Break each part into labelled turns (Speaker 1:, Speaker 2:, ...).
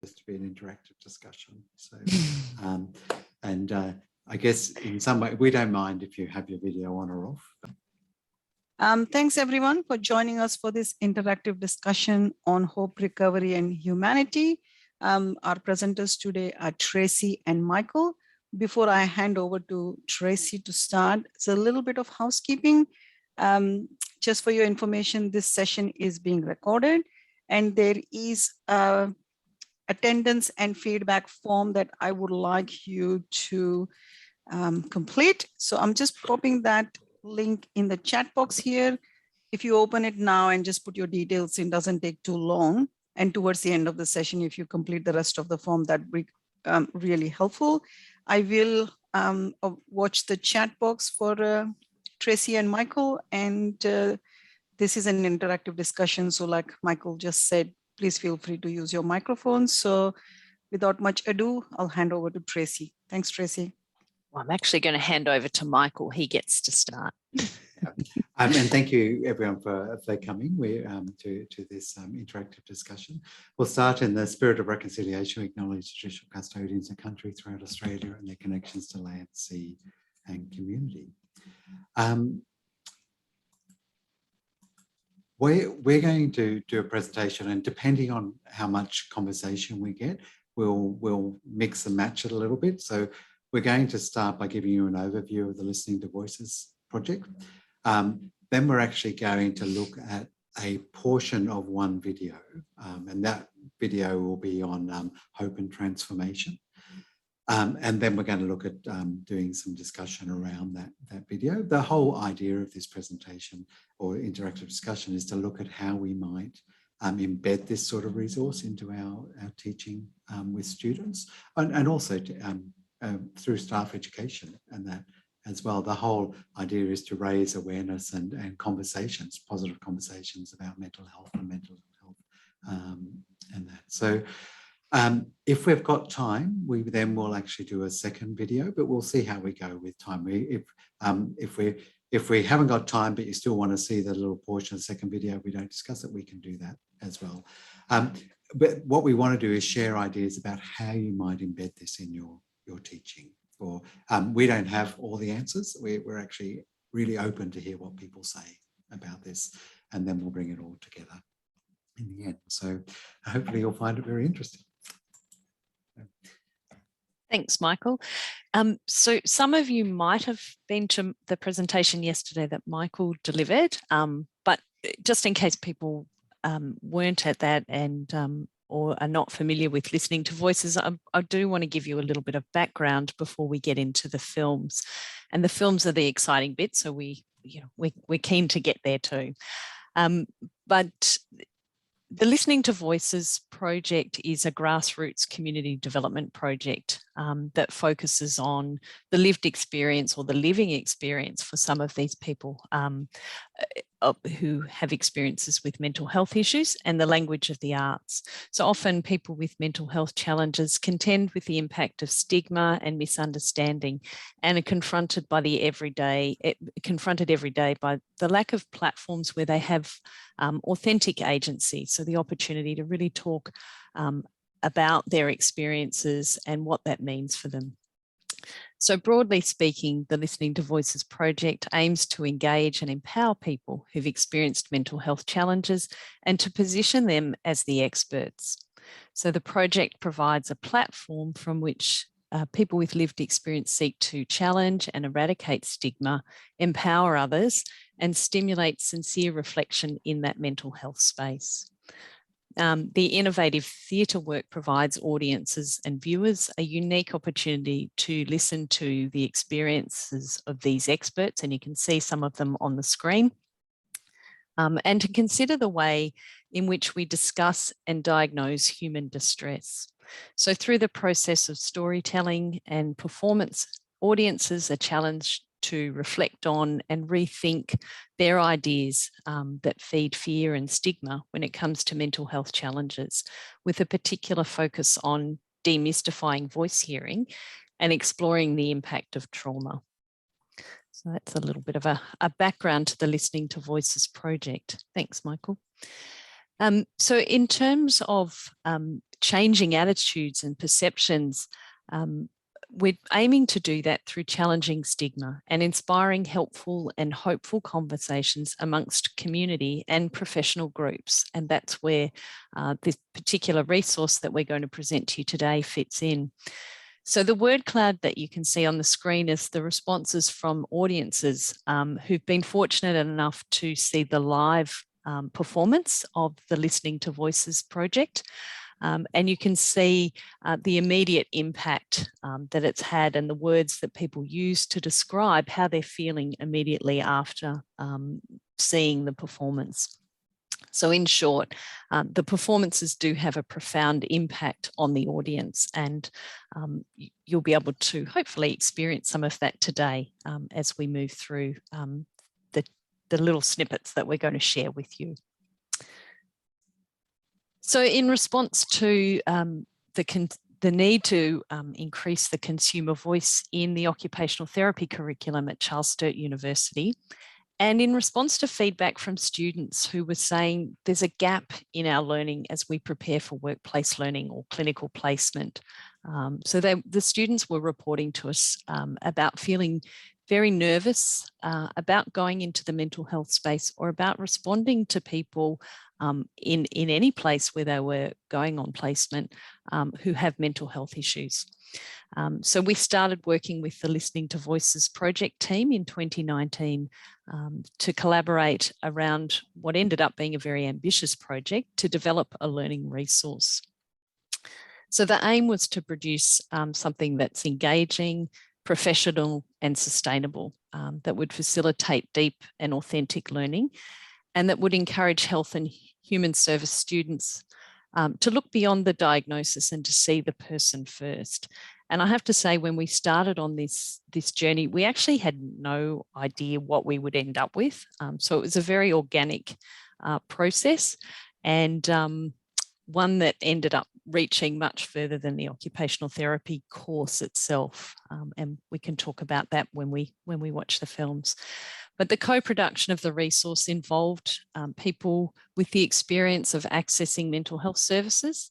Speaker 1: to be an interactive discussion. So, I guess in some way, we don't mind if you have your video on or off.
Speaker 2: Thanks everyone for joining us for this interactive discussion on hope, recovery, and humanity. Our presenters today are Tracy and Michael. Before I hand over to Tracy to start, it's a little bit of housekeeping. Just for your information, this session is being recorded, and there is a attendance and feedback form that I would like you to complete. So I'm just popping that link in the chat box here. If you open it now and just put your details in, doesn't take too long. And towards the end of the session, if you complete the rest of the form, that'd be really helpful. I will watch the chat box for Tracy and Michael, and this is an interactive discussion. So like Michael just said, please feel free to use your microphone. So without much ado, I'll hand over to Tracy. Thanks, Tracy.
Speaker 3: Well, I'm actually going to hand over to Michael. He gets to start.
Speaker 1: And thank you everyone for coming to this interactive discussion. We'll start in the spirit of reconciliation. We acknowledge traditional custodians of country throughout Australia and their connections to land, sea and community. We're going to do a presentation, and depending on how much conversation we get, we'll mix and match it a little bit. So we're going to start by giving you an overview of the Listening to Voices project. Then we're actually going to look at a portion of one video, and that video will be on hope and transformation. And then we're going to look at doing some discussion around that video. The whole idea of this presentation or interactive discussion is to look at how we might embed this sort of resource into our teaching with students, and also to, through staff education and that as well. The whole idea is to raise awareness and conversations, positive conversations about mental health and that. So if we've got time, we then will actually do a second video, but we'll see how we go with time. If we haven't got time, but you still want to see the little portion of the second video, we don't discuss it, we can do that as well. But what we want to do is share ideas about how you might embed this in your teaching. Or we don't have all the answers. We're actually really open to hear what people say about this, and then we'll bring it all together in the end. So hopefully you'll find it very interesting.
Speaker 3: Thanks, Michael. So some of you might have been to the presentation yesterday that Michael delivered, but just in case people weren't at that and or are not familiar with Listening to Voices, I do want to give you a little bit of background before we get into the films. And the films are the exciting bit, so we're keen to get there too. But the Listening to Voices project is a grassroots community development project that focuses on the lived experience or the living experience for some of these people who have experiences with mental health issues, and the language of the arts. So often people with mental health challenges contend with the impact of stigma and misunderstanding, and are confronted every day by the lack of platforms where they have authentic agency. So the opportunity to really talk about their experiences and what that means for them. So broadly speaking, the Listening to Voices project aims to engage and empower people who've experienced mental health challenges and to position them as the experts. So the project provides a platform from which people with lived experience seek to challenge and eradicate stigma, empower others, and stimulate sincere reflection in that mental health space. The innovative theatre work provides audiences and viewers a unique opportunity to listen to the experiences of these experts, and you can see some of them on the screen, and to consider the way in which we discuss and diagnose human distress. So through the process of storytelling and performance, audiences are challenged to reflect on and rethink their ideas that feed fear and stigma when it comes to mental health challenges, with a particular focus on demystifying voice hearing and exploring the impact of trauma. So that's a little bit of a background to the Listening to Voices project. Thanks, Michael. So in terms of changing attitudes and perceptions, we're aiming to do that through challenging stigma and inspiring helpful and hopeful conversations amongst community and professional groups. And that's where this particular resource that we're going to present to you today fits in. So the word cloud that you can see on the screen is the responses from audiences who've been fortunate enough to see the live performance of the Listening to Voices project. And you can see the immediate impact that it's had and the words that people use to describe how they're feeling immediately after seeing the performance. So in short, the performances do have a profound impact on the audience, and you'll be able to hopefully experience some of that today as we move through the little snippets that we're going to share with you. So in response to the need to increase the consumer voice in the occupational therapy curriculum at Charles Sturt University, and in response to feedback from students who were saying there's a gap in our learning as we prepare for workplace learning or clinical placement. So the students were reporting to us about feeling very nervous about going into the mental health space or about responding to people in any place where they were going on placement who have mental health issues. So we started working with the Listening to Voices project team in 2019 to collaborate around what ended up being a very ambitious project to develop a learning resource. So the aim was to produce something that's engaging, professional and sustainable, that would facilitate deep and authentic learning, and that would encourage health and human service students to look beyond the diagnosis and to see the person first. And I have to say, when we started on this journey, we actually had no idea what we would end up with. So it was a very organic process, and one that ended up reaching much further than the occupational therapy course itself. And we can talk about that when we watch the films. But the co-production of the resource involved people with the experience of accessing mental health services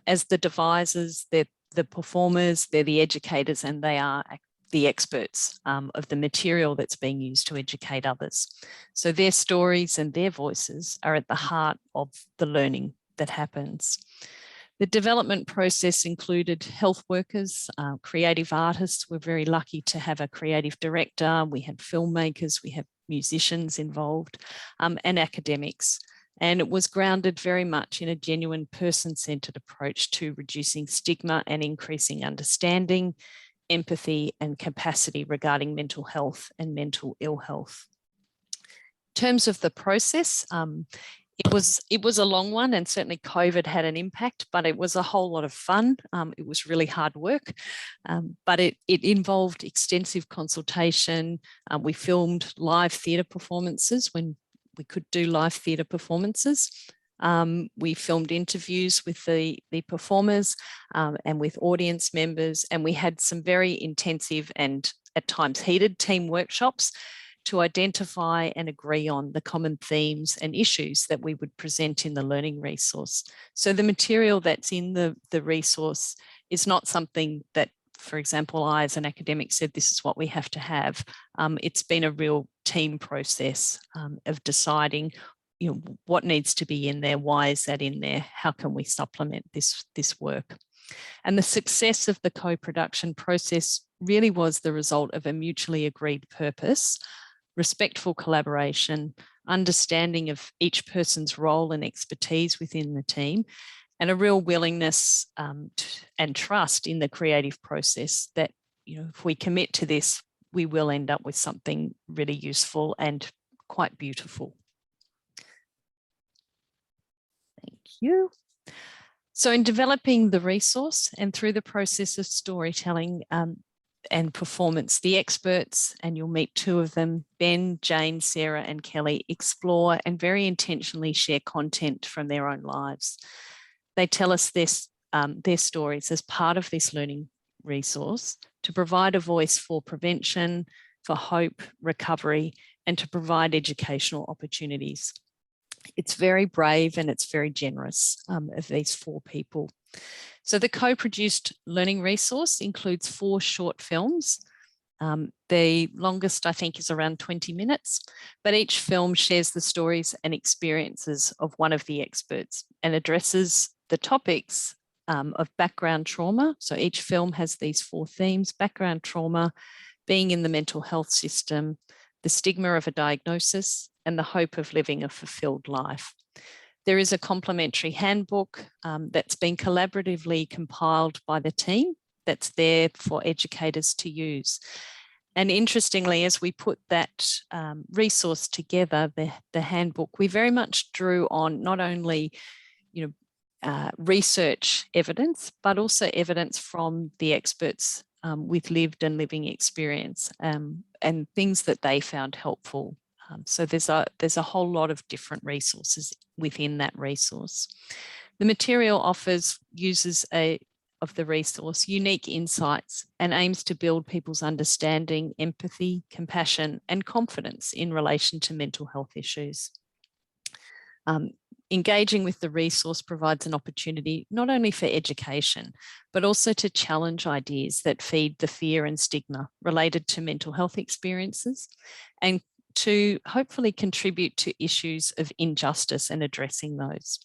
Speaker 3: as the devisers. They're the performers, they're the educators, and they are the experts of the material that's being used to educate others. So their stories and their voices are at the heart of the learning that happens. The development process included health workers, creative artists. We're very lucky to have a creative director. We had filmmakers, we have musicians involved, and academics. And it was grounded very much in a genuine person-centered approach to reducing stigma and increasing understanding, empathy, and capacity regarding mental health and mental ill health. In terms of the process, it was a long one, and certainly COVID had an impact, but it was a whole lot of fun. It was really hard work, but it involved extensive consultation. We filmed live theatre performances when we could do live theatre performances. We filmed interviews with the performers and with audience members, and we had some very intensive and at times heated team workshops to identify and agree on the common themes and issues that we would present in the learning resource. So the material that's in the resource is not something that, for example, I as an academic said, this is what we have to have. It's been a real team process of deciding, what needs to be in there, why is that in there, how can we supplement this work. And the success of the co-production process really was the result of a mutually agreed purpose, respectful collaboration, understanding of each person's role and expertise within the team, and a real willingness and trust in the creative process that, if we commit to this, we will end up with something really useful and quite beautiful. Thank you. So in developing the resource and through the process of storytelling and performance, the experts, and you'll meet two of them, Ben, Jane, Sarah, and Kelly, explore and very intentionally share content from their own lives. They tell us their stories as part of this learning resource to provide a voice for prevention, for hope, recovery, and to provide educational opportunities. It's very brave and it's very generous of these 4 people. So the co-produced learning resource includes 4 short films. The longest, I think, is around 20 minutes, but each film shares the stories and experiences of one of the experts and addresses the topics of background trauma. So each film has these 4 themes: background trauma, being in the mental health system, the stigma of a diagnosis, and the hope of living a fulfilled life. There is a complementary handbook that's been collaboratively compiled by the team that's there for educators to use. And interestingly, as we put that resource together, the handbook, we very much drew on not only, research evidence, but also evidence from the experts with lived and living experience and things that they found helpful. So there's a whole lot of different resources within that resource. The material offers users of the resource unique insights and aims to build people's understanding, empathy, compassion, and confidence in relation to mental health issues. Engaging with the resource provides an opportunity not only for education, but also to challenge ideas that feed the fear and stigma related to mental health experiences, and to hopefully contribute to issues of injustice and addressing those.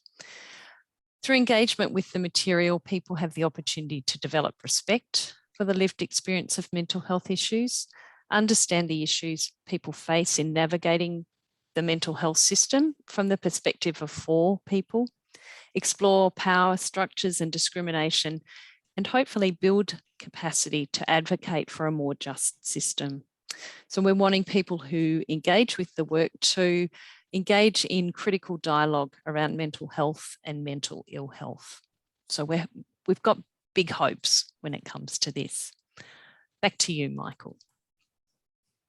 Speaker 3: Through engagement with the material, people have the opportunity to develop respect for the lived experience of mental health issues, understand the issues people face in navigating the mental health system from the perspective of 4 people, explore power structures and discrimination, and hopefully build capacity to advocate for a more just system. So we're wanting people who engage with the work to engage in critical dialogue around mental health and mental ill health. So we've got big hopes when it comes to this. Back to you, Michael.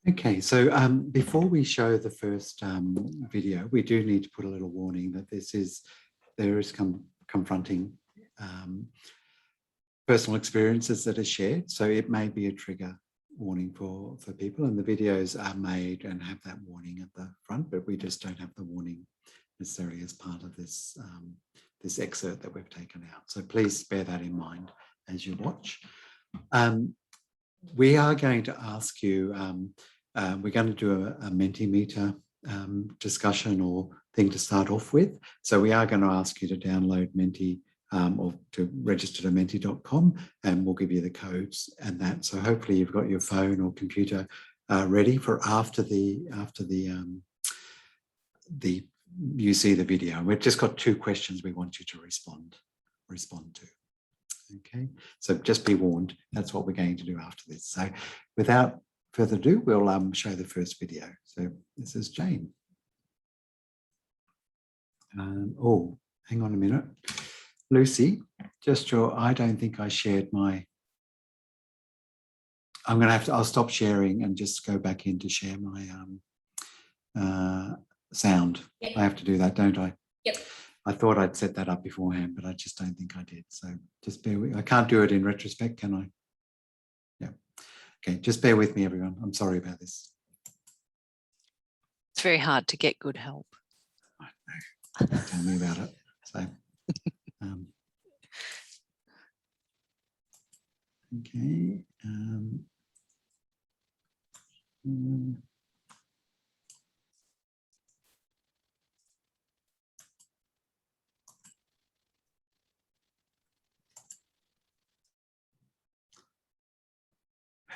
Speaker 1: Okay, so before we show the first video, we do need to put a little warning that there is confronting personal experiences that are shared. So it may be a trigger warning for people, and the videos are made and have that warning at the front, but we just don't have the warning necessarily as part of this this excerpt that we've taken out. So please bear that in mind as you watch. We are going to ask you, we're going to do a Mentimeter discussion or thing to start off with. So we are going to ask you to download Menti or to register to menti.com, and we'll give you the codes and that. So hopefully you've got your phone or computer ready for after you see the video. We've just got 2 questions we want you to respond to. Okay, so just be warned, that's what we're going to do after this. So without further ado, we'll show the first video. So this is Jane. Oh, hang on a minute. Lucy, I don't think I shared my, I'll stop sharing and just go back in to share my sound. Yep. I have to do that, don't I?
Speaker 4: Yep.
Speaker 1: I thought I'd set that up beforehand, but I just don't think I did. So just bear with me. I can't do it in retrospect, can I? Yeah. Okay, just bear with me, everyone. I'm sorry about this.
Speaker 3: It's very hard to get good help.
Speaker 1: I know. Tell me about it. So, okay.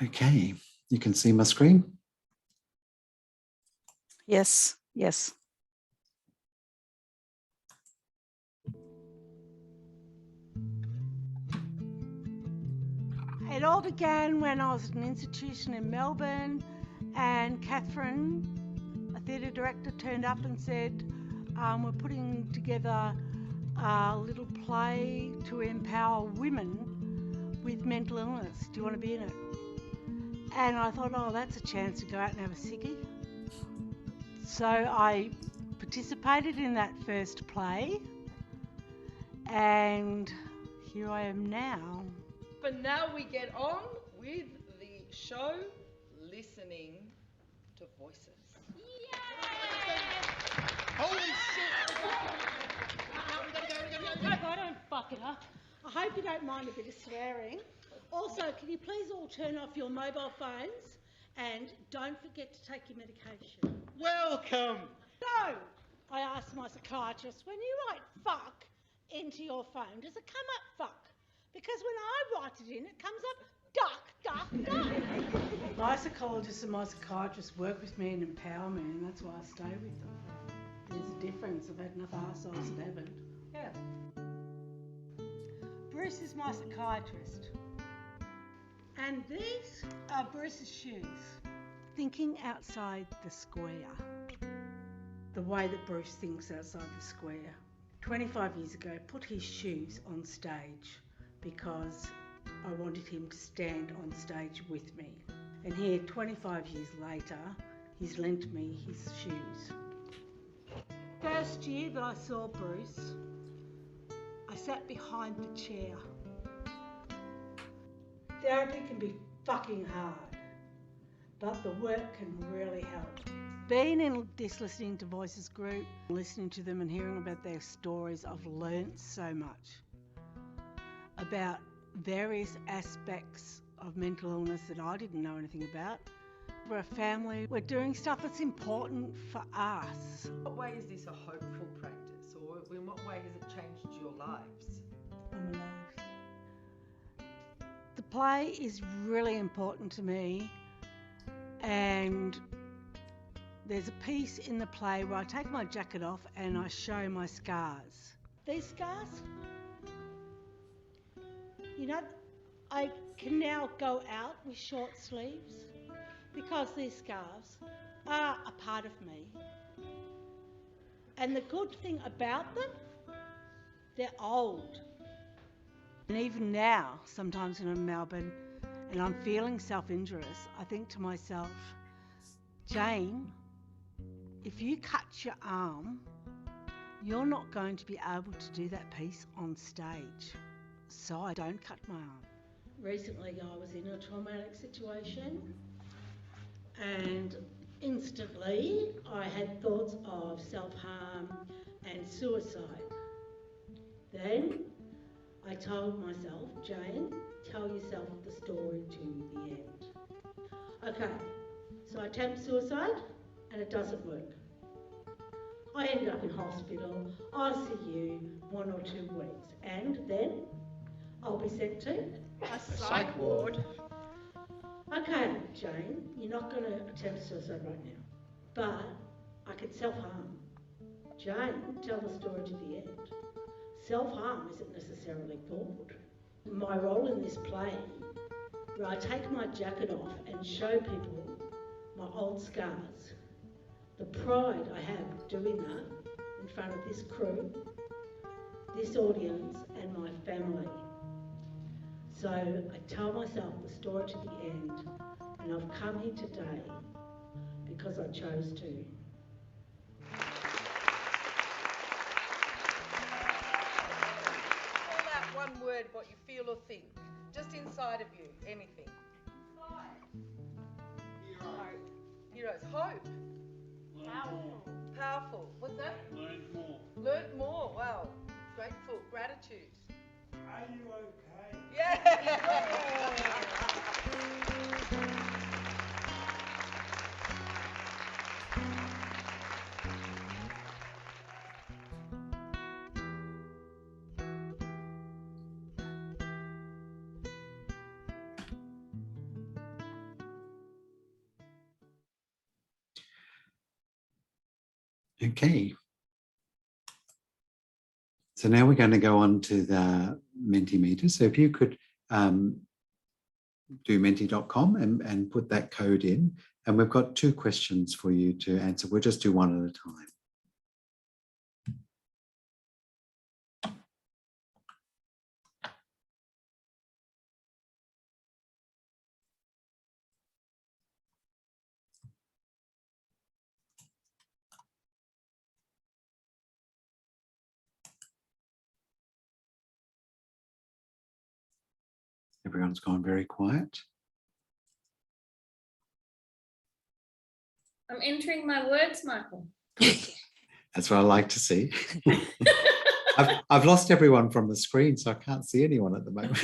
Speaker 1: Okay, you can see my screen?
Speaker 2: Yes, yes.
Speaker 4: It all began when I was at an institution in Melbourne, and Catherine, a theatre director, turned up and said, we're putting together a little play to empower women with mental illness. Do you want to be in it? And I thought, oh, that's a chance to go out and have a sickie. So I participated in that first play, and here I am now.
Speaker 5: But now we get on with the show, Listening to Voices. Holy shit!
Speaker 4: Look, I don't fuck it up. I hope you don't mind a bit of swearing. Also, can you please all turn off your mobile phones and don't forget to take your medication.
Speaker 5: Welcome!
Speaker 4: No! I asked my psychiatrist, when you write fuck into your phone, does it come up fuck? Because when I write it in, it comes up duck, duck, duck. My psychologist and my psychiatrist work with me and empower me, and that's why I stay with them. There's a difference. I've had enough arseholes that haven't. Yeah. Bruce is my psychiatrist. And these are Bruce's shoes. Thinking outside the square. The way that Bruce thinks outside the square. 25 years ago, put his shoes on stage because I wanted him to stand on stage with me. And here, 25 years later, he's lent me his shoes. First year that I saw Bruce, I sat behind the chair. Therapy can be fucking hard, but the work can really help. Being in this Listening to Voices group, listening to them and hearing about their stories, I've learnt so much about various aspects of mental illness that I didn't know anything about. We're a family, we're doing stuff that's important for us.
Speaker 6: In what way is this a hopeful practice, or in what way has it changed your lives?
Speaker 4: I'm alive. The play is really important to me, and there's a piece in the play where I take my jacket off and I show my scars. These scars, you know, I can now go out with short sleeves because these scars are a part of me. And the good thing about them, they're old. And even now, sometimes when I'm in Melbourne and I'm feeling self-injurious, I think to myself, Jane, if you cut your arm, you're not going to be able to do that piece on stage. So I don't cut my arm. Recently I was in a traumatic situation and instantly I had thoughts of self-harm and suicide. Then I told myself, Jane, tell yourself the story to the end. Okay, so I attempt suicide and it doesn't work. I end up in hospital, ICU, 1 or 2 weeks, and then I'll be sent to
Speaker 5: A psych ward.
Speaker 4: Okay, Jane, you're not going to attempt suicide right now, but I could self-harm. Jane, tell the story to the end. Self-harm isn't necessarily good. My role in this play, where I take my jacket off and show people my old scars, the pride I have doing that in front of this crew, this audience and my family. So I tell myself the story to the end, and I've come here today because I chose to.
Speaker 5: Call out one word, what you feel or think, just inside of you, anything. Heroes. Hope. Powerful. Powerful. What's that?
Speaker 7: Learned more.
Speaker 5: Learned more. Wow. Grateful. Gratitude.
Speaker 7: Are you okay?
Speaker 5: Yeah.
Speaker 1: Okay. So now we're going to go on to the Mentimeter. So if you could do menti.com and put that code in, and we've got 2 questions for you to answer. We'll just do one at a time. Everyone's gone very quiet.
Speaker 8: I'm entering my words, Michael.
Speaker 1: That's what I like to see. I've lost everyone from the screen, so I can't see anyone at the moment.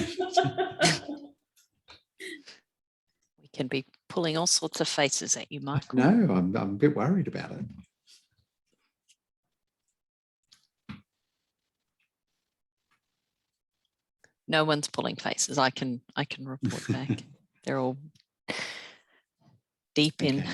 Speaker 3: We can be pulling all sorts of faces at you, Michael.
Speaker 1: No, I'm a bit worried about it.
Speaker 3: No one's pulling faces. I can report back. They're all deep in.
Speaker 1: Okay.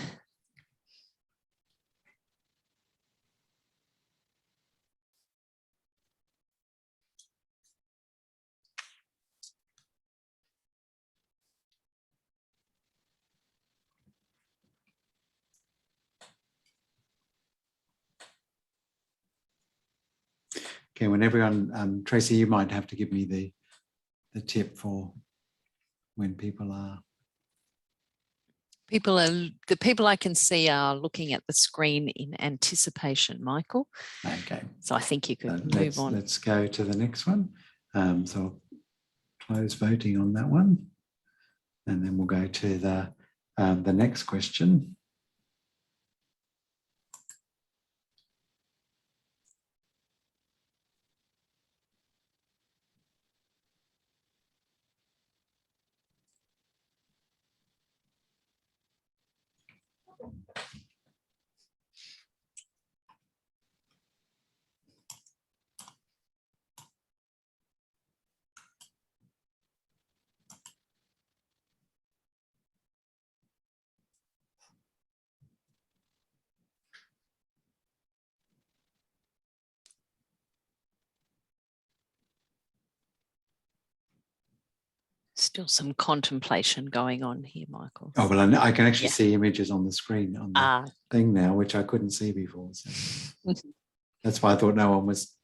Speaker 1: Okay, when everyone, Tracy, you might have to give me the tip for when people are.
Speaker 3: The people I can see are looking at the screen in anticipation, Michael.
Speaker 1: Okay.
Speaker 3: So I think you could move on.
Speaker 1: Let's go to the next one. So I'll close voting on that one. And then we'll go to the next question.
Speaker 3: Still some contemplation going on here, Michael.
Speaker 1: Oh, well, I can actually see images on the screen on the thing now, which I couldn't see before. So that's why I thought no one was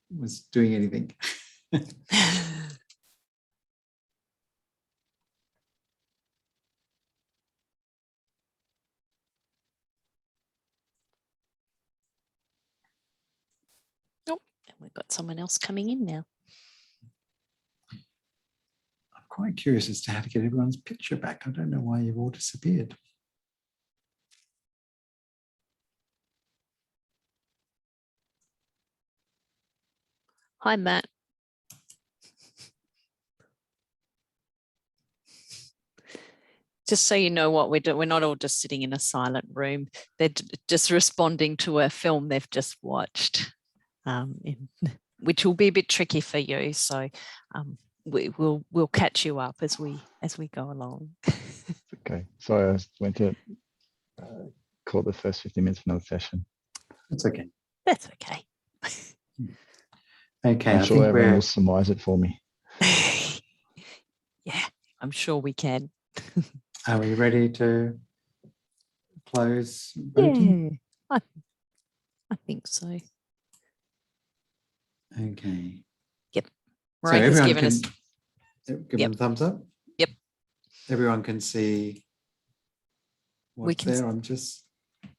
Speaker 1: doing anything.
Speaker 3: Oh, and we've got someone else coming in now.
Speaker 1: I'm quite curious as to how to get everyone's picture back. I don't know why you've all disappeared.
Speaker 3: Hi, Matt. Just so you know what we're doing, we're not all just sitting in a silent room. They're just responding to a film they've just watched, which will be a bit tricky for you. So we'll catch you up as we go along.
Speaker 8: Okay, sorry, I went to call the first 50 minutes for another session.
Speaker 1: That's okay.
Speaker 3: That's okay.
Speaker 1: Okay,
Speaker 8: I'm sure everyone will surmise it for me.
Speaker 3: Yeah, I'm sure we can.
Speaker 1: Are we ready to close voting?
Speaker 3: Yeah, I think so.
Speaker 1: Okay.
Speaker 3: Yep.
Speaker 1: So
Speaker 3: Marika's
Speaker 1: everyone
Speaker 3: given
Speaker 1: can
Speaker 3: us.
Speaker 1: give them a thumbs up.
Speaker 3: Yep.
Speaker 1: Everyone can see what's
Speaker 3: can
Speaker 1: there.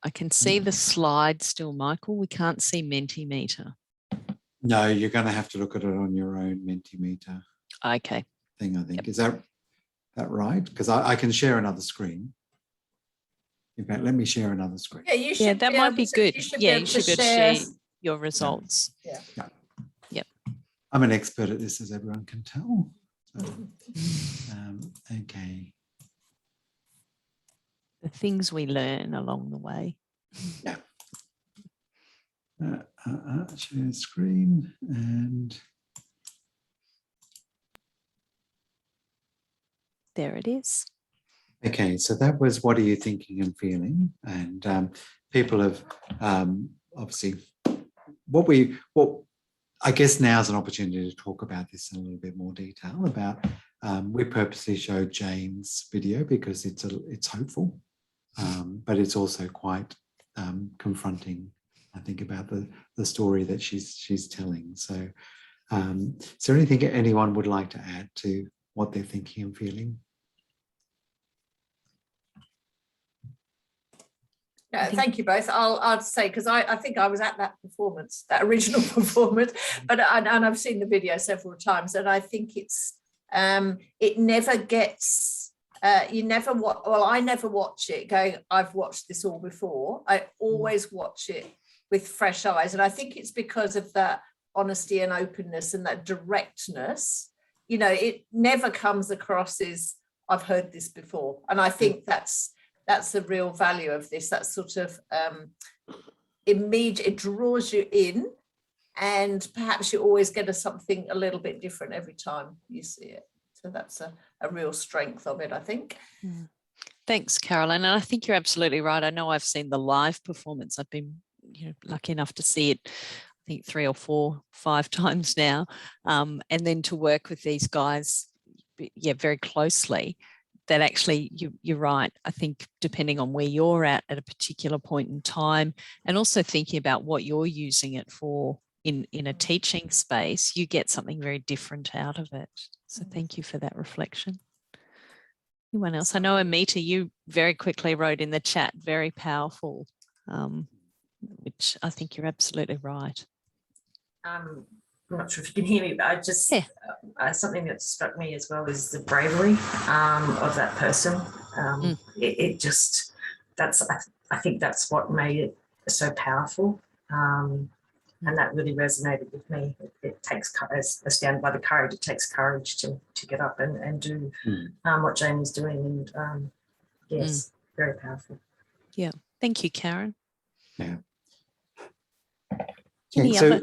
Speaker 3: I can see the slide still, Michael. We can't see Mentimeter.
Speaker 1: No, you're going to have to look at it on your own Mentimeter
Speaker 3: Okay.
Speaker 1: thing, I think. Is that right? Because I can share another screen. In fact, let me share another screen.
Speaker 6: Yeah, you should.
Speaker 3: Yeah, that might be good.
Speaker 6: You should
Speaker 3: Yeah,
Speaker 6: be
Speaker 3: you
Speaker 6: able
Speaker 3: should
Speaker 6: to
Speaker 3: be able to
Speaker 6: share.
Speaker 3: share your results.
Speaker 6: Yeah.
Speaker 3: Yep.
Speaker 1: I'm an expert at this, as everyone can tell. So, okay.
Speaker 3: The things we learn along the way.
Speaker 1: Yeah. Share screen and
Speaker 3: there it is.
Speaker 1: okay, so that was what are you thinking and feeling? And people have obviously what I guess now is an opportunity to talk about this in a little bit more detail about we purposely showed Jane's video because it's hopeful, but it's also quite confronting, I think, about the story that she's telling. So is there anything anyone would like to add to what they're thinking and feeling?
Speaker 6: Yeah, thank you both. I'll say, because I think I was at that performance, that original performance, and I've seen the video several times, and I think it's it never gets you never watch. Well, I never watch it going, I've watched this all before. I always watch it with fresh eyes. And I think it's because of that honesty and openness and that directness. You know, it never comes across as I've heard this before. And I think that's the real value of this. That sort of immediate, it draws you in, and perhaps you always get something a little bit different every time you see it. So that's a real strength of it, I think.
Speaker 3: Thanks, Caroline. And I think you're absolutely right. I know I've seen the live performance. I've been lucky enough to see it, I think 3 or 4, 5 times now. And then to work with these guys, very closely, that actually you're right. I think depending on where you're at a particular point in time, and also thinking about what you're using it for in a teaching space, you get something very different out of it. So thank you for that reflection. Anyone else? I know Amita, you very quickly wrote in the chat, very powerful, which I think you're absolutely right.
Speaker 9: I'm not sure if you can hear me, but I just, something that struck me as well is the bravery of that person. It just, I think that's what made it so powerful. And that really resonated with me. It takes, as stand by the courage, it takes courage to get up and do what Jane was doing. And yes, very powerful.
Speaker 3: Yeah, thank you, Karen.
Speaker 1: Yeah.
Speaker 3: Any
Speaker 1: so,
Speaker 3: other?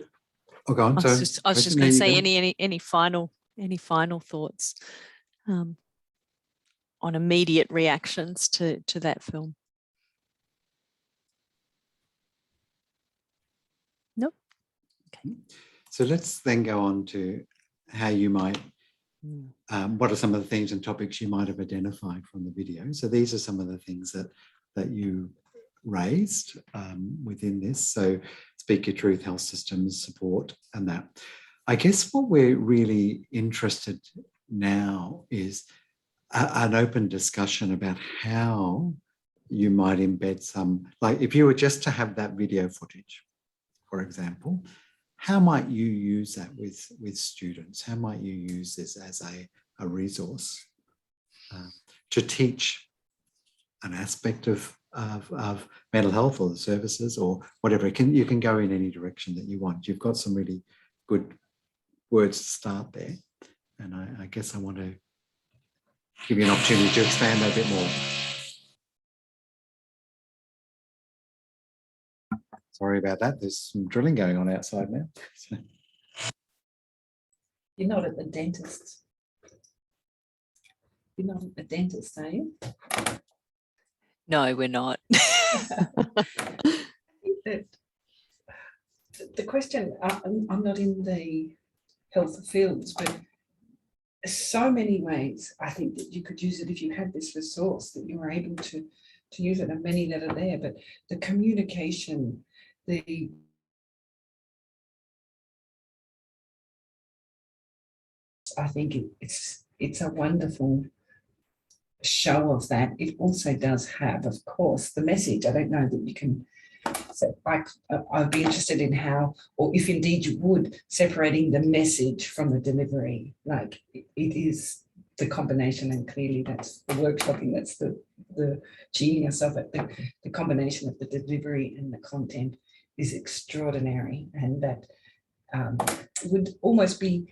Speaker 1: go on.
Speaker 3: I was just going to say any final thoughts on immediate reactions to that film? Nope. Okay.
Speaker 1: So let's then go on to how you might, what are some of the themes and topics you might have identified from the video? So these are some of the things that you raised within this. So speak your truth, health systems, support, and that. I guess what we're really interested now is an open discussion about how you might embed some, like if you were just to have that video footage, for example, how might you use that with students? How might you use this as a resource to teach an aspect of mental health or the services or whatever? You can go in any direction that you want. You've got some really good words to start there. And I guess I want to give you an opportunity to expand that a bit more. Sorry about that. There's some drilling going on outside now.
Speaker 10: You're not at the dentist. You're not at the dentist, are you?
Speaker 3: No, we're not.
Speaker 10: The question, I'm not in the health fields, but so many ways I think that you could use it if you had this resource, that you were able to use it, and many that are there, but the communication, I think it's a wonderful show of that. It also does have, of course, the message. I don't know that you can, so I'd be interested in how, or if indeed you would, separating the message from the delivery. Like it is the combination, and clearly that's the workshopping, that's the genius of it. The combination of the delivery and the content is extraordinary, and that would almost be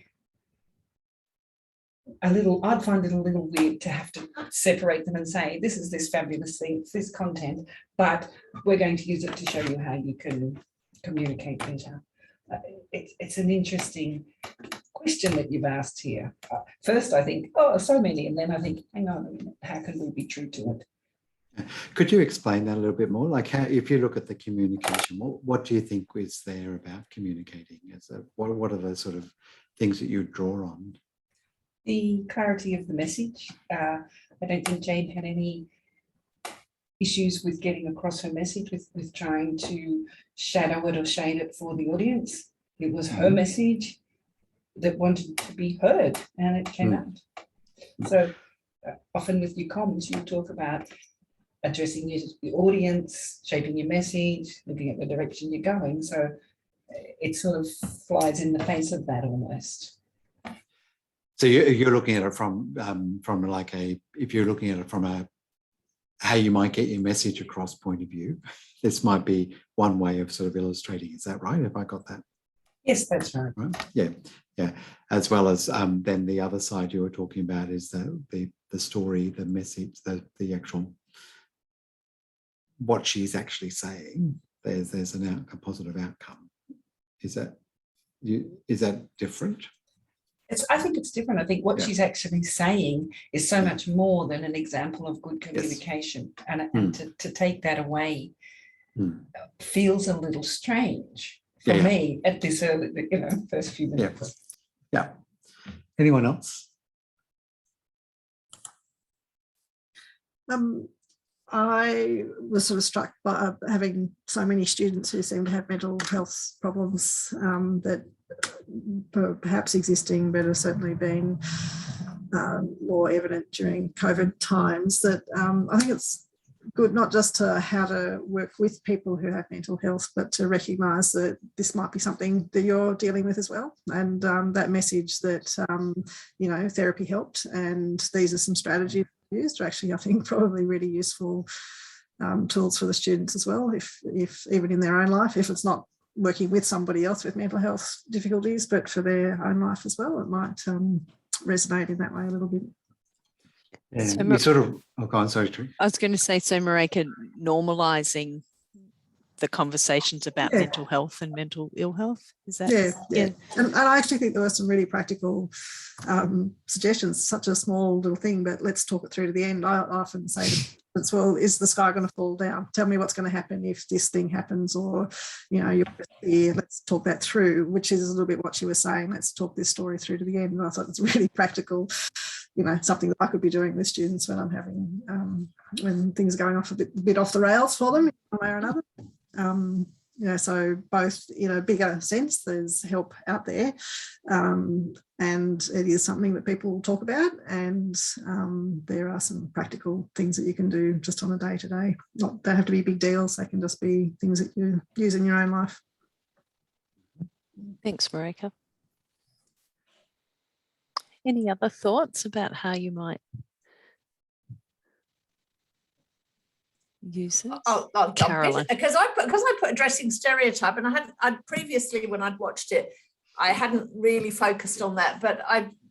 Speaker 10: I'd find it a little weird to have to separate them and say, this is this fabulous thing, it's this content, but we're going to use it to show you how you can communicate better. It's an interesting question that you've asked here. First, I think, oh, so many, and then I think, hang on a minute, how can we be true to it?
Speaker 1: Could you explain that a little bit more? Like, how, if you look at the communication, what do you think is there about communicating? What are the sort of things that you draw on?
Speaker 10: The clarity of the message. I don't think Jane had any issues with getting across her message, with trying to shadow it or shade it for the audience. It was her message that wanted to be heard, and it came out. So often with your comms, you talk about addressing the audience, shaping your message, looking at the direction you're going. So it sort of flies in the face of that almost.
Speaker 1: So you're looking at it from like if you're looking at it from a how you might get your message across point of view. This might be one way of sort of illustrating. Is that right? Have I got that?
Speaker 10: Yes, that's right.
Speaker 1: Right? Yeah, yeah. As well as then the other side you were talking about is the story, the message, the actual what she's actually saying. There's a positive outcome. Is that different?
Speaker 10: I think it's different. I think what she's actually saying is so much more than an example of good communication, and to take that away feels a little strange for me at this early, first few minutes.
Speaker 1: Yeah. Anyone else?
Speaker 11: I was sort of struck by having so many students who seem to have mental health problems that perhaps existing, but have certainly been more evident during COVID times, that I think it's good not just to how to work with people who have mental health, but to recognise that this might be something that you're dealing with as well. And that message that, therapy helped, and these are some strategies used are actually, I think, probably really useful tools for the students as well, if even in their own life, if it's not working with somebody else with mental health difficulties, but for their own life as well, it might resonate in that way a little bit.
Speaker 1: Yeah,
Speaker 3: So
Speaker 1: you sort of, go on, sorry, Tree.
Speaker 3: I was going to say, so Marika, normalising the conversations about mental health and mental ill health, is that?
Speaker 11: Yeah. And I actually think there were some really practical suggestions, such a small little thing, but let's talk it through to the end. I often say to parents, well, is the sky going to fall down? Tell me what's going to happen if this thing happens, or, you're here, let's talk that through, which is a little bit what she was saying. Let's talk this story through to the end. And I thought it's really practical, something that I could be doing with students when I'm having, when things are going off a bit off the rails for them, one way or another. So both in a bigger sense, there's help out there, and it is something that people talk about, and there are some practical things that you can do just on a day-to-day. Don't have to be big deals, they can just be things that you use in your own life.
Speaker 3: Thanks, Marika. Any other thoughts about how you might use it?
Speaker 6: I'll jump in, because I put addressing stereotype, and I previously, when I'd watched it, I hadn't really focused on that, but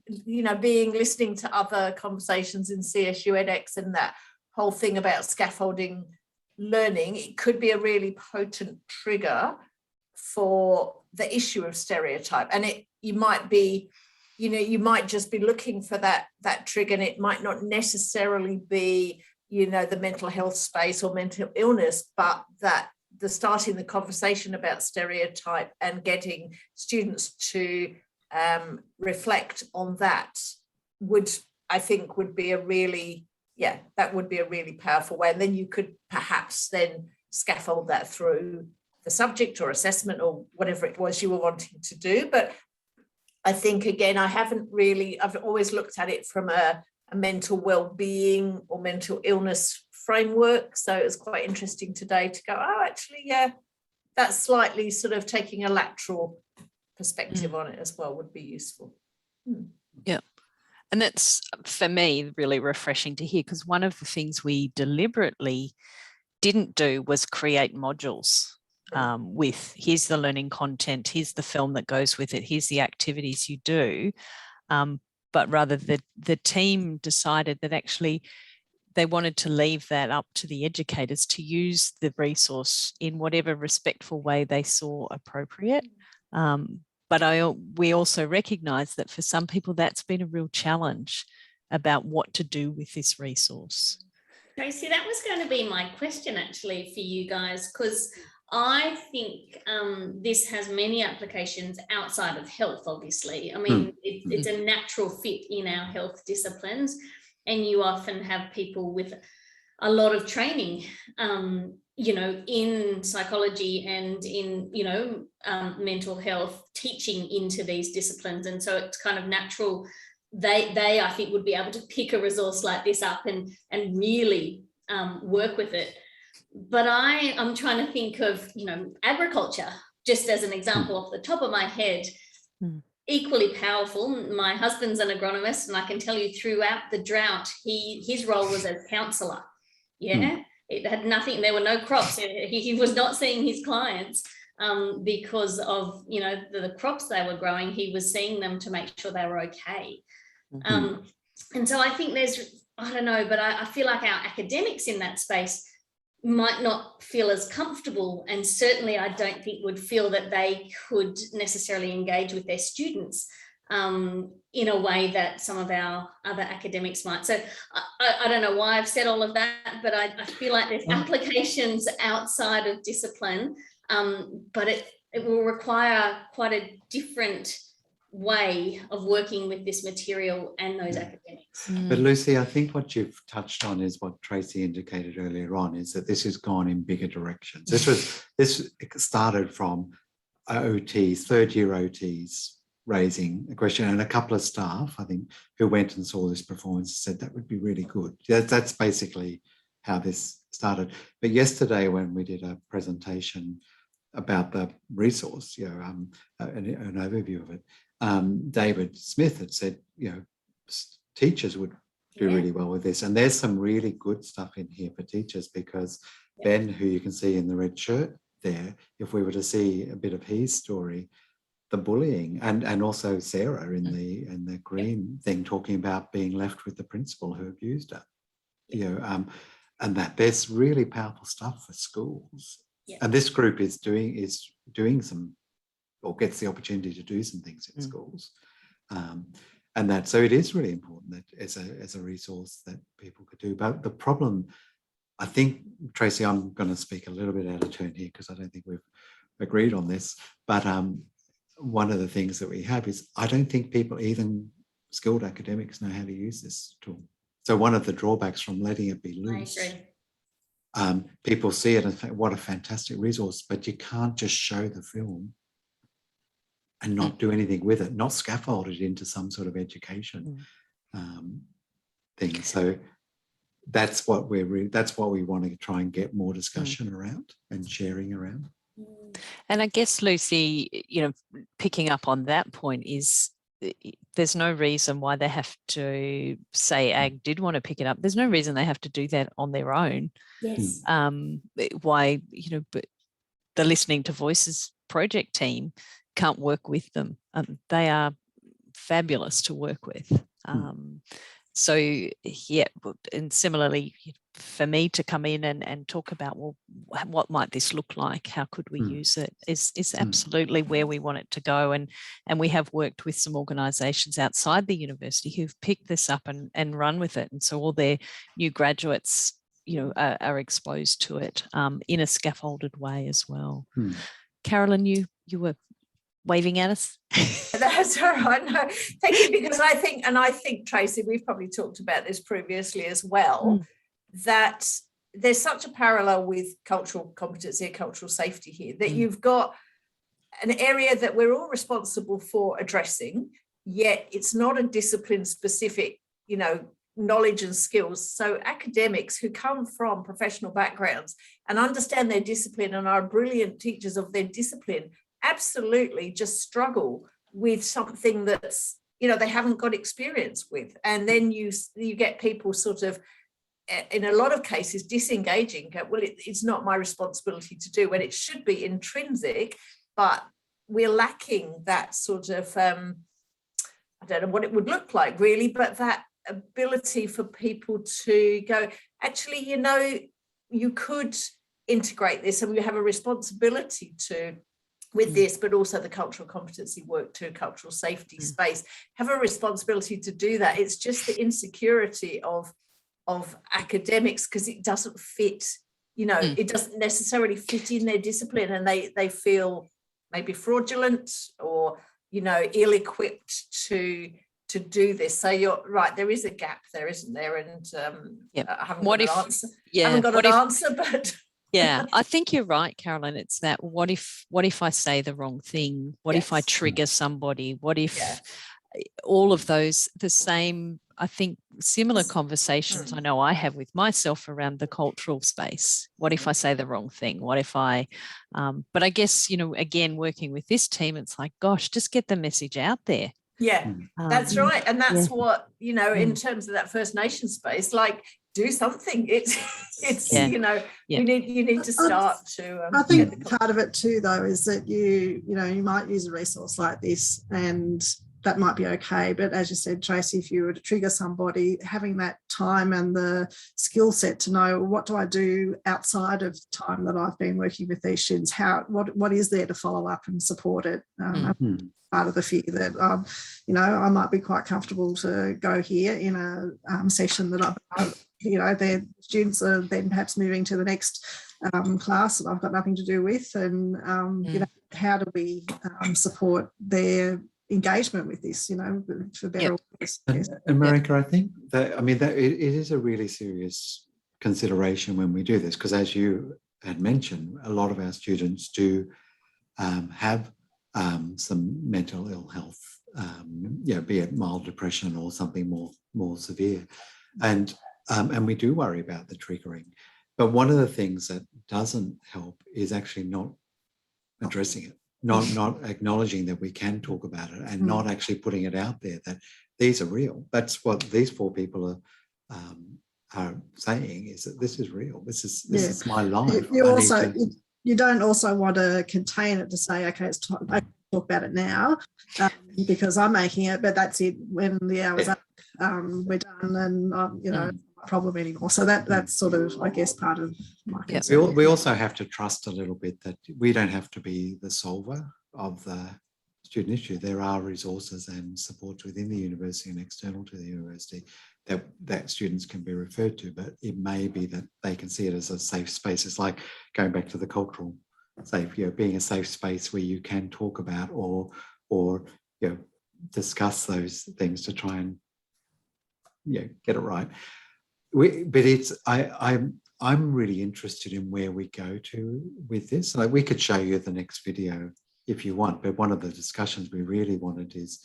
Speaker 6: listening to other conversations in CSU EdX and that whole thing about scaffolding learning, it could be a really potent trigger for the issue of stereotype. And you might just be looking for that trigger, and it might not necessarily be the mental health space or mental illness, but that the starting the conversation about stereotype and getting students to reflect on that would be a really powerful way. And then you could perhaps then scaffold that through the subject or assessment or whatever it was you were wanting to do. But I think, again, I've always looked at it from a mental well-being or mental illness framework. So it was quite interesting today to go, that's slightly sort of taking a lateral perspective on it as well would be useful.
Speaker 3: Yeah. And that's, for me, really refreshing to hear, because one of the things we deliberately didn't do was create modules with here's the learning content, here's the film that goes with it, here's the activities you do. But rather the team decided that actually they wanted to leave that up to the educators to use the resource in whatever respectful way they saw appropriate. But we also recognise that for some people that's been a real challenge about what to do with this resource.
Speaker 12: Tracy, that was going to be my question actually for you guys, because I think this has many applications outside of health, obviously. I mean, it's a natural fit in our health disciplines, and you often have people with a lot of training, in psychology and in, mental health, teaching into these disciplines. And so it's kind of natural. They I think, would be able to pick a resource like this up and really work with it. But I'm trying to think of, agriculture, just as an example off the top of my head, equally powerful. My husband's an agronomist, and I can tell you throughout the drought, his role was as counsellor, Yeah, it had nothing. There were no crops. He was not seeing his clients because of, you know, the crops they were growing. He was seeing them to make sure they were okay. And so I think there's, I don't know, but I feel like our academics in that space might not feel as comfortable, and certainly I don't think would feel that they could necessarily engage with their students in a way that some of our other academics might. So I don't know why I've said all of that, but I feel like there's applications outside of discipline, but it will require quite a different way of working with this material and those academics.
Speaker 1: But Lucy, I think what you've touched on is what Tracy indicated earlier on, is that this has gone in bigger directions. This started from OTs, third-year OTs, raising a question, and a couple of staff, I think, who went and saw this performance said that would be really good. That's basically how this started. But yesterday, when we did a presentation about the resource, you know, an overview of it, David Smith had said, you know, teachers would do really well with this. And there's some really good stuff in here for teachers, because Ben, who you can see in the red shirt there, if we were to see a bit of his story, the bullying, and also Sarah in the green thing, talking about being left with the principal who abused her, you know, and that there's really powerful stuff for schools. And this group is doing some, or gets the opportunity to do some things in schools, and that, so it is really important that as a resource that people could do. But the problem, I think, Tracy, I'm going to speak a little bit out of turn here because I don't think we've agreed on this, but one of the things that we have is I don't think people, even skilled academics, know how to use this tool. So one of the drawbacks from letting it be loose, people see it and think, what a fantastic resource, but you can't just show the film and not do anything with it, not scaffold it into some sort of education thing. So that's what we want to try and get more discussion around and sharing around.
Speaker 3: And I guess, Lucy, you know, picking up on that point is there's no reason why they have to, say AG did want to pick it up, there's no reason they have to do that on their own.
Speaker 12: Yes.
Speaker 3: Why, you know, but the Listening to Voices project team can't work with them. They are fabulous to work with. So yeah, and similarly for me to come in and talk about, well, what might this look like? How could we use it? Is absolutely where we want it to go. And we have worked with some organisations outside the university who've picked this up and run with it. And so all their new graduates, you know, are exposed to it in a scaffolded way as well. Carolyn, you were waving at us.
Speaker 6: That's all right. No, thank you, because I think, Tracy, we've probably talked about this previously as well, that there's such a parallel with cultural competency and cultural safety here, that you've got an area that we're all responsible for addressing, yet it's not a discipline specific, you know, knowledge and skills. So academics who come from professional backgrounds and understand their discipline and are brilliant teachers of their discipline absolutely just struggle with something that's, you know, they haven't got experience with. And then you get people sort of, in a lot of cases, disengaging. Well, it's not my responsibility to do, when it should be intrinsic, but we're lacking that sort of, I don't know what it would look like really, but that ability for people to go, actually, you know, you could integrate this, and we have a responsibility to, with this, but also the cultural competency work to cultural safety space, have a responsibility to do that. It's just the insecurity of academics, because it doesn't fit, you know, it doesn't necessarily fit in their discipline, and they feel maybe fraudulent or, you know, ill-equipped to do this. So you're right, there is a gap there, isn't there? And I haven't got an answer. I haven't got an answer, but
Speaker 3: yeah, I think you're right, Carolyn. It's that what if I say the wrong thing? What if I trigger somebody? What if all of those, the same, I think, similar conversations I know I have with myself around the cultural space. What if I say the wrong thing? What if I, but I guess, you know, again, working with this team, it's like, gosh, just get the message out there.
Speaker 6: Yeah, that's right. And that's what, you know, in terms of that First Nation space, like, do something. It's
Speaker 3: Yeah.
Speaker 6: you know,
Speaker 3: Yeah.
Speaker 6: you need to start to.
Speaker 11: I think part of it too, though, is that you might use a resource like this, and that might be okay. But as you said, Tracy, if you were to trigger somebody, having that time and the skill set to know, what do I do outside of time that I've been working with these students? What is there to follow up and support it? Part of the fear that I might be quite comfortable to go here in a session that their students are then perhaps moving to the next class that I've got nothing to do with, and how do we support their engagement with this, for better or worse.
Speaker 1: And Marika, I think that it is a really serious consideration when we do this, because as you had mentioned, a lot of our students do have some mental ill health, be it mild depression or something more severe, and we do worry about the triggering. But one of the things that doesn't help is actually not addressing it, not acknowledging that we can talk about it, and not actually putting it out there that these are real. That's what these 4 people are saying, is that this is real. This is my life.
Speaker 11: You don't also want to contain it to say, okay, I can talk about it now because I'm making it, but that's it. When the hour's up, we're done, and not a problem anymore. So that's sort of, I guess, part of my concern.
Speaker 1: We also have to trust a little bit that we don't have to be the solver of the student issue. There are resources and supports within the university and external to the university that students can be referred to, but it may be that they can see it as a safe space. It's like going back to the cultural safe, being a safe space where you can talk about or discuss those things to try and get it right. I'm really interested in where we go to with this. Like, we could show you the next video if you want, but one of the discussions we really wanted is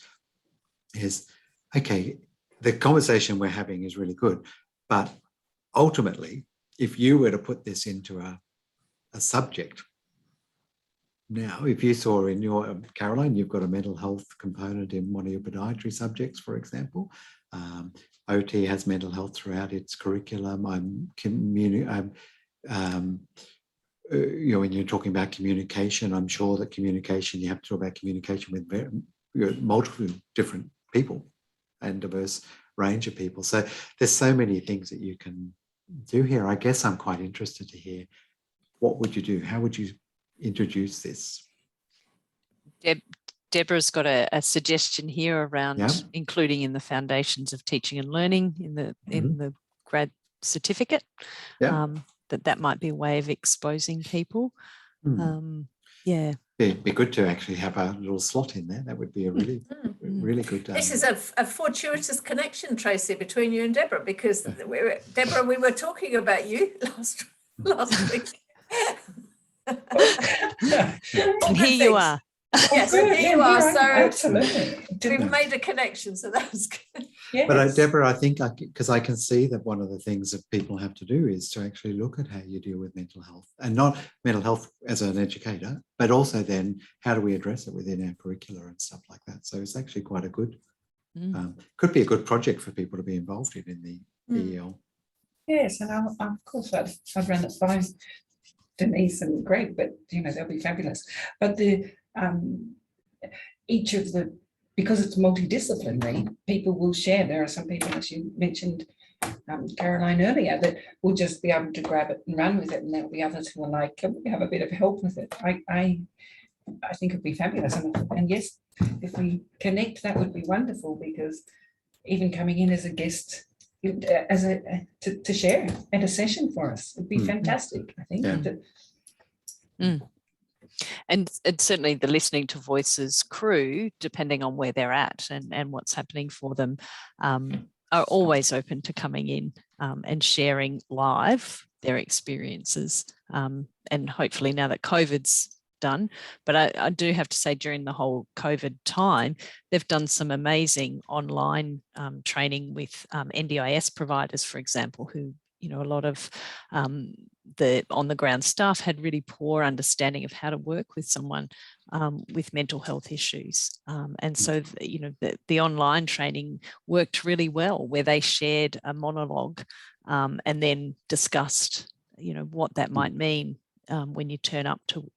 Speaker 1: okay, the conversation we're having is really good, but ultimately, if you were to put this into a subject, now, if you saw in your, Caroline, you've got a mental health component in one of your podiatry subjects, for example. OT has mental health throughout its curriculum. When you're talking about communication, I'm sure that communication, you have to talk about communication with multiple different people and diverse range of people. So there's so many things that you can do here. I guess I'm quite interested to hear, what would you do? How would you introduce this?
Speaker 3: Deborah's got a suggestion here around including in the foundations of teaching and learning in the grad certificate. That might be a way of exposing people.
Speaker 1: It'd be good to actually have a little slot in there. That would be a really, really good.
Speaker 6: This is a fortuitous connection, Tracy, between you and Deborah, because Deborah, we were talking about you last week.
Speaker 3: And here you are.
Speaker 6: Yes, here you are. So
Speaker 10: absolutely.
Speaker 6: We've made a connection, so that was good.
Speaker 10: Yes.
Speaker 1: But Deborah, I think, because I can see that one of the things that people have to do is to actually look at how you deal with mental health, and not mental health as an educator, but also then how do we address it within our curricula and stuff like that. So it's actually quite a good, could be a good project for people to be involved in the EL.
Speaker 10: Yes, and of course I'd run it by Denise and Greg, but they'll be fabulous. But each of the, because it's multidisciplinary, people will share. There are some people, as you mentioned, Caroline, earlier, that will just be able to grab it and run with it, and there'll be others who are like, can we have a bit of help with it? I think it'd be fabulous, and yes, if we connect, that would be wonderful, because even coming in as a guest, to share at a session for us would be fantastic. I think.
Speaker 3: And certainly the Listening to Voices crew, depending on where they're at and what's happening for them, are always open to coming in and sharing live their experiences. And hopefully now that COVID's done, but I do have to say, during the whole COVID time, they've done some amazing online training with NDIS providers, for example, who a lot of the on-the-ground staff had really poor understanding of how to work with someone with mental health issues. And so, the online training worked really well, where they shared a monologue and then discussed, what that might mean when you turn up to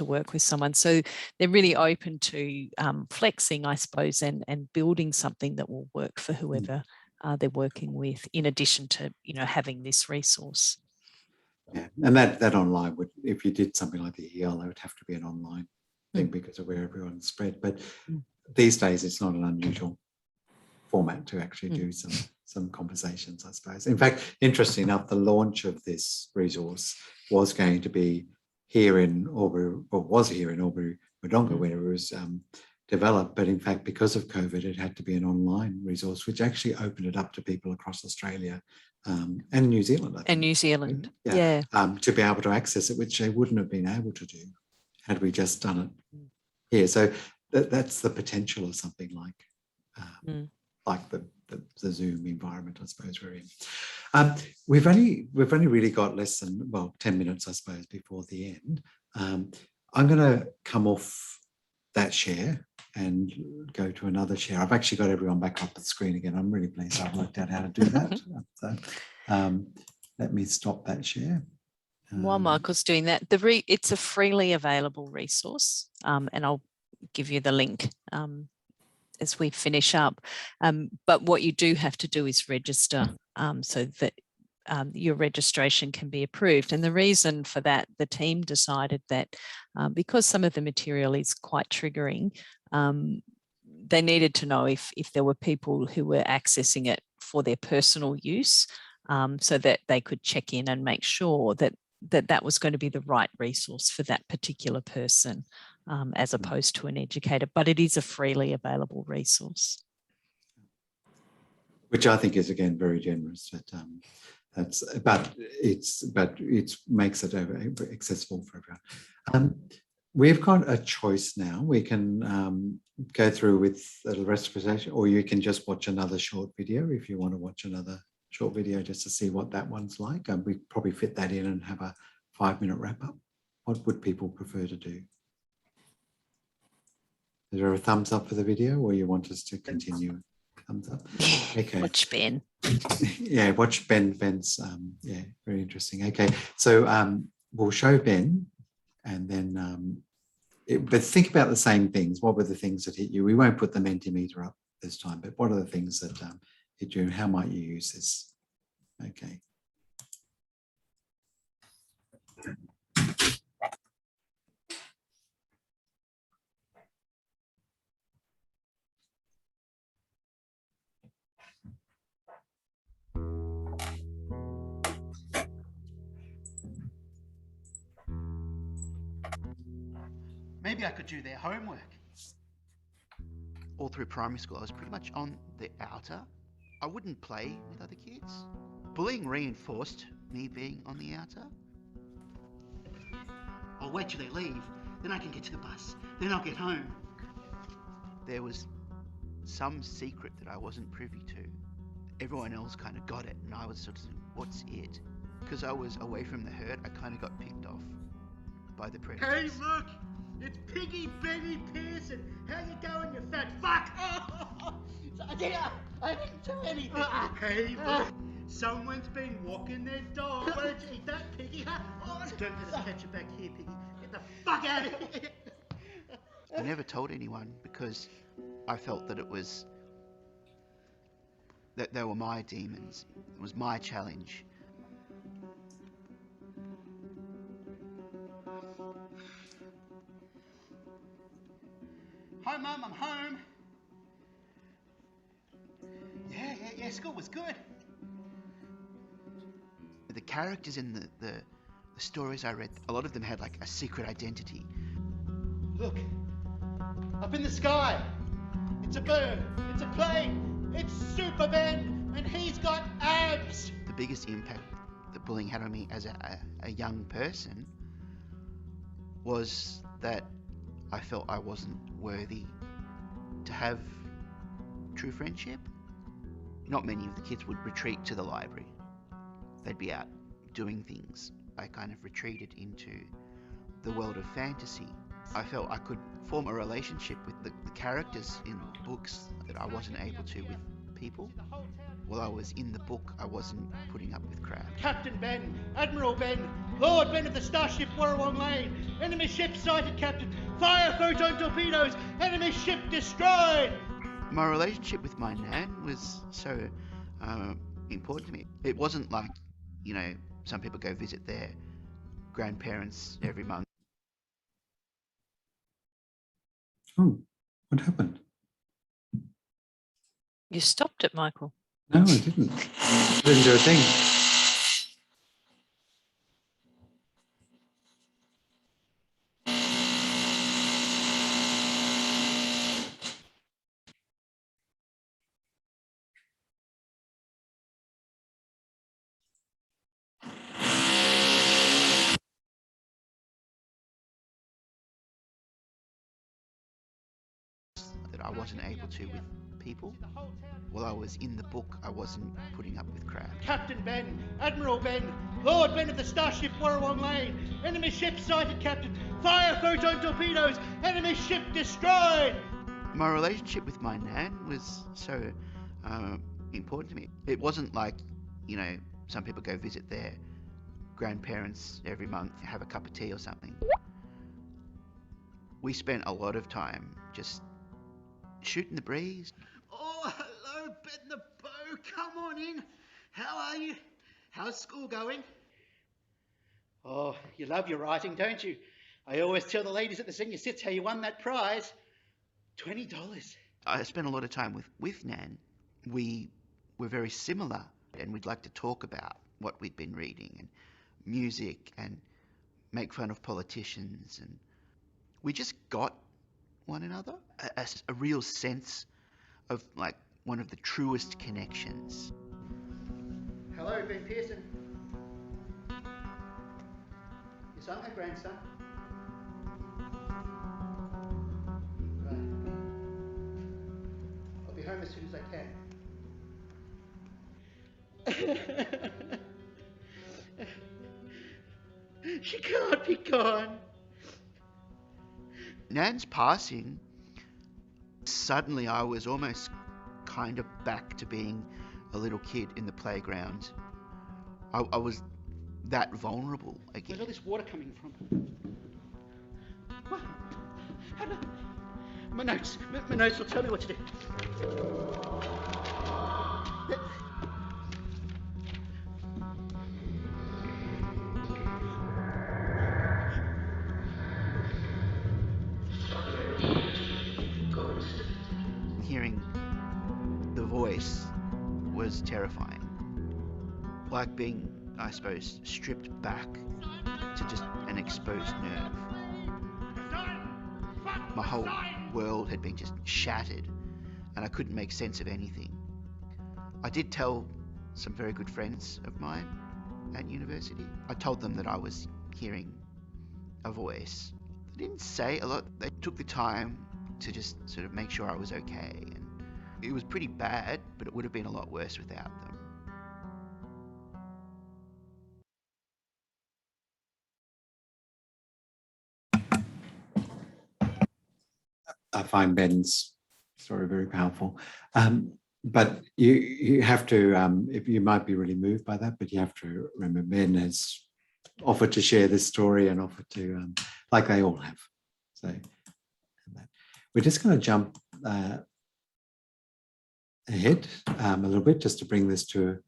Speaker 3: work with someone. So they're really open to flexing, I suppose, and building something that will work for whoever they're working with, in addition to, having this resource.
Speaker 1: Yeah, and that online would, if you did something like the EL, it would have to be an online thing because of where everyone's spread. But these days, it's not an unusual format to actually do some conversations, I suppose. In fact, interesting enough, the launch of this resource was going to be here in Albury, or was here in Albury Wodonga, where it was developed. But in fact, because of COVID, it had to be an online resource, which actually opened it up to people across Australia and New Zealand. I think.
Speaker 3: And New Zealand,
Speaker 1: to be able to access it, which they wouldn't have been able to do had we just done it here. So that's the potential of something like the Zoom environment, I suppose we're in. We've only really got less than 10 minutes, I suppose, before the end. I'm going to come off that share and go to another share. I've actually got everyone back up the screen again. I'm really pleased I've worked out how to do that. So let me stop that share.
Speaker 3: While Michael's doing that, it's a freely available resource, and I'll give you the link as we finish up. But what you do have to do is register so that your registration can be approved. And the reason for that, the team decided that because some of the material is quite triggering, they needed to know if there were people who were accessing it for their personal use, so that they could check in and make sure that was going to be the right resource for that particular person, as opposed to an educator. But it is a freely available resource,
Speaker 1: which I think is, again, very generous. But it makes it accessible for everyone. We've got a choice now. We can go through with the rest of the presentation, or you can just watch another short video if you want to watch another short video just to see what that one's like. We probably fit that in and have a 5-minute wrap up. What would people prefer to do? Is there a thumbs up for the video, or you want us to continue? Thumbs up. Okay.
Speaker 3: Watch Ben.
Speaker 1: Yeah, watch Ben's. Yeah, very interesting. Okay, so we'll show Ben, and then but think about the same things. What were the things that hit you? We won't put the Mentimeter up this time, but what are the things that hit you, and how might you use this? Okay.
Speaker 13: Maybe I could do their homework. All through primary school, I was pretty much on the outer. I wouldn't play with other kids. Bullying reinforced me being on the outer. I'll wait till they leave, then I can get to the bus, then I'll get home. There was some secret that I wasn't privy to. Everyone else kind of got it, and I was sort of, what's it? Because I was away from the herd, I kind of got picked off by the predators. Hey, look! It's Piggy Benny Pearson. How you going, you fat fuck? I didn't do anything. Hey, look. Someone's been walking their dog. Why don't you eat that, Piggy? Don't let us catch you back here, Piggy. Get the fuck out of here. I never told anyone because I felt that that they were my demons. It was my challenge. Hi, Mum, I'm home. Yeah, school was good. The characters in the stories I read, a lot of them had like a secret identity. Look, up in the sky, it's a bird, it's a plane, it's Superman, and he's got abs. The biggest impact that bullying had on me as a young person was that I felt I wasn't worthy to have true friendship. Not many of the kids would retreat to the library. they'd be out doing things. I kind of retreated into the world of fantasy. I felt I could form a relationship with the characters in books that I wasn't able to with people. While I was in the book, I wasn't putting up with crap.
Speaker 7: Captain Ben, Admiral Ben, Lord Ben of the starship Warrawong Lane. Enemy ship sighted, Captain. Fire photon torpedoes. Enemy ship destroyed.
Speaker 13: My relationship with my nan was so important to me. It wasn't like, you know, some people go visit their grandparents every month.
Speaker 1: Oh, what happened?
Speaker 3: You stopped it, Michael.
Speaker 1: No, I didn't. I didn't do a thing.
Speaker 13: That I wasn't able to with people. While I was in the book, I wasn't putting up with crap.
Speaker 7: Captain Ben, Admiral Ben, Lord Ben of the starship Warrawong Lane. Enemy ship sighted, Captain. Fire photon torpedoes. Enemy ship destroyed.
Speaker 13: My relationship with my nan was so important to me. It wasn't like, you know, some people go visit their grandparents every month, have a cup of tea or something. We spent a lot of time just shooting the breeze.
Speaker 7: Oh, hello, Ben the Bow. Come on in. How are you? How's school going? Oh, you love your writing, don't you? I always tell the ladies at the senior sits how you won that prize. $20.
Speaker 13: I spent a lot of time with Nan. We were very similar, and we'd like to talk about what we'd been reading and music and make fun of politicians, and we just got one another a real sense of like one of the truest connections.
Speaker 7: Hello, Ben Pearson. Your son, her grandson? Right. I'll be home as soon as I can. She can't be gone.
Speaker 13: Nan's passing, suddenly I was almost kind of back to being a little kid in the playground. I was that vulnerable again.
Speaker 7: Where's all this water coming from? What? My notes will tell me what to do.
Speaker 13: Hearing the voice was terrifying. Like being, I suppose, stripped back to just an exposed nerve. My whole world had been just shattered and I couldn't make sense of anything. I did tell some very good friends of mine at university. I told them that I was hearing a voice. They didn't say a lot. They took the time to just sort of make sure I was okay. And it was pretty bad, but it would have been a lot worse without them.
Speaker 1: I find Ben's story very powerful. But you have to, if you might be really moved by that, but you have to remember Ben has offered to share this story and offered to, like they all have. So we're just going to jump ahead a little bit just to bring this to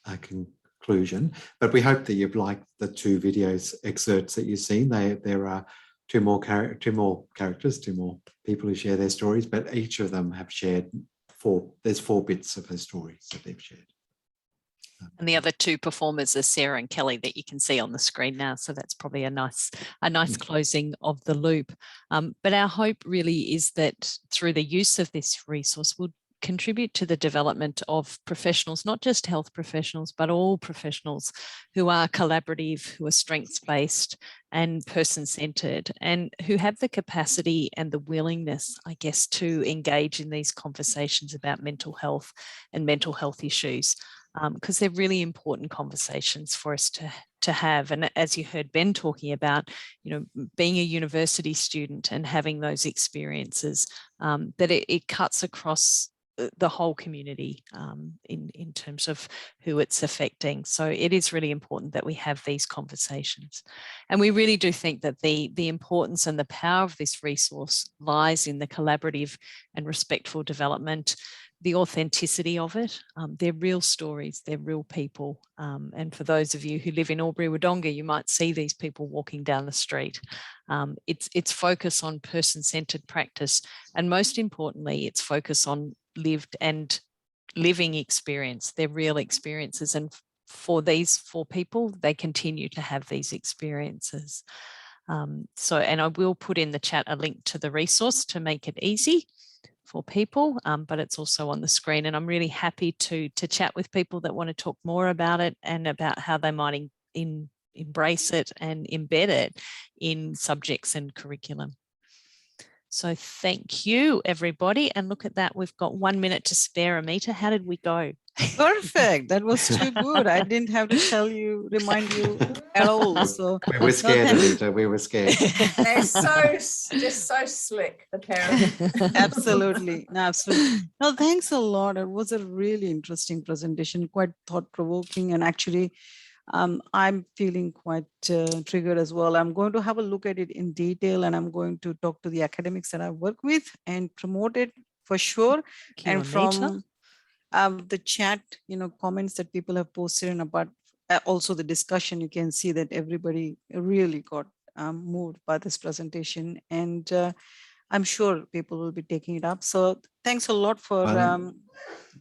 Speaker 1: a conclusion. But we hope that you've liked the two videos excerpts that you've seen. There are two more characters, two more people who share their stories, but each of them have shared there's 4 bits of her stories that they've shared.
Speaker 3: And the other 2 performers are Sarah and Kelly that you can see on the screen now. So that's probably a nice closing of the loop. But our hope really is that through the use of this resource, we'll contribute to the development of professionals, not just health professionals, but all professionals who are collaborative, who are strengths-based and person-centered, and who have the capacity and the willingness, I guess, to engage in these conversations about mental health and mental health issues. because they're really important conversations for us to have. And as you heard Ben talking about, being a university student and having those experiences, that it cuts across the whole community in terms of who it's affecting. So it is really important that we have these conversations. And we really do think that the importance and the power of this resource lies in the collaborative and respectful development, the authenticity of it. They're real stories, they're real people. And for those of you who live in Albury-Wodonga, you might see these people walking down the street. It's focus on person-centered practice. And most importantly, it's focus on lived and living experience. They're real experiences. And for these 4 people, they continue to have these experiences. And I will put in the chat a link to the resource to make it easy for people, but it's also on the screen, and I'm really happy to chat with people that want to talk more about it and about how they might embrace it and embed it in subjects and curriculum. So thank you, everybody. And look at that, we've got 1 minute to spare. Amita, how did we go?
Speaker 2: Perfect. That was too good. I didn't have to remind you at all. So
Speaker 1: we were scared, Anita. We were scared.
Speaker 6: They're just so slick, the parents.
Speaker 2: Absolutely. No, absolutely. No, thanks a lot. It was a really interesting presentation, quite thought-provoking, and actually I'm feeling quite triggered as well. I'm going to have a look at it in detail, and I'm going to talk to the academics that I work with and promote it for sure. And from the chat, comments that people have posted and about also the discussion, you can see that everybody really got moved by this presentation, and I'm sure people will be taking it up. So thanks a lot for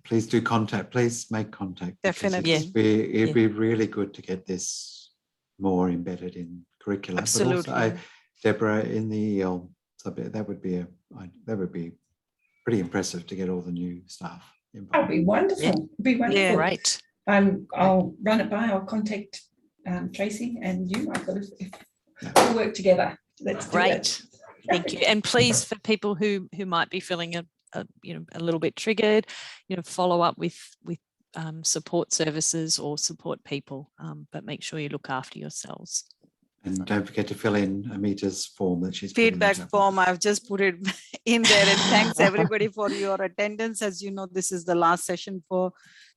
Speaker 1: please do contact, please make contact.
Speaker 2: Definitely.
Speaker 1: It'd be really good to get this more embedded in curriculum.
Speaker 2: Absolutely.
Speaker 1: But also, Deborah, in the EL subject, that would be pretty impressive to get all the new staff involved.
Speaker 10: That'd be wonderful. It'd be wonderful.
Speaker 2: Yeah.
Speaker 3: Right.
Speaker 10: I'll run it by. I'll contact Tracy and you, Michael, if we'll work together. Let's do it.
Speaker 3: Thank you. And please, for people who might be feeling a little bit triggered, follow up with support services or support people, but make sure you look after yourselves.
Speaker 1: And don't forget to fill in Amita's form that she's
Speaker 2: feedback form. I've just put it in there, and thanks everybody for your attendance. As you know, this is the last session for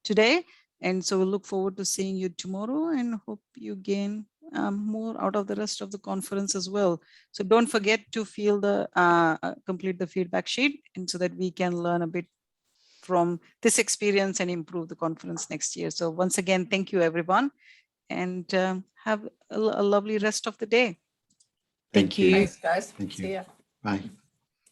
Speaker 2: today, and so we'll look forward to seeing you tomorrow, and hope you gain more out of the rest of the conference as well. So don't forget to complete the feedback sheet, and so that we can learn a bit from this experience and improve the conference next year. So once again, thank you everyone, and have a lovely rest of the day.
Speaker 1: Thank you.
Speaker 6: Thanks, guys.
Speaker 1: Thank you.
Speaker 6: See ya.
Speaker 1: Bye.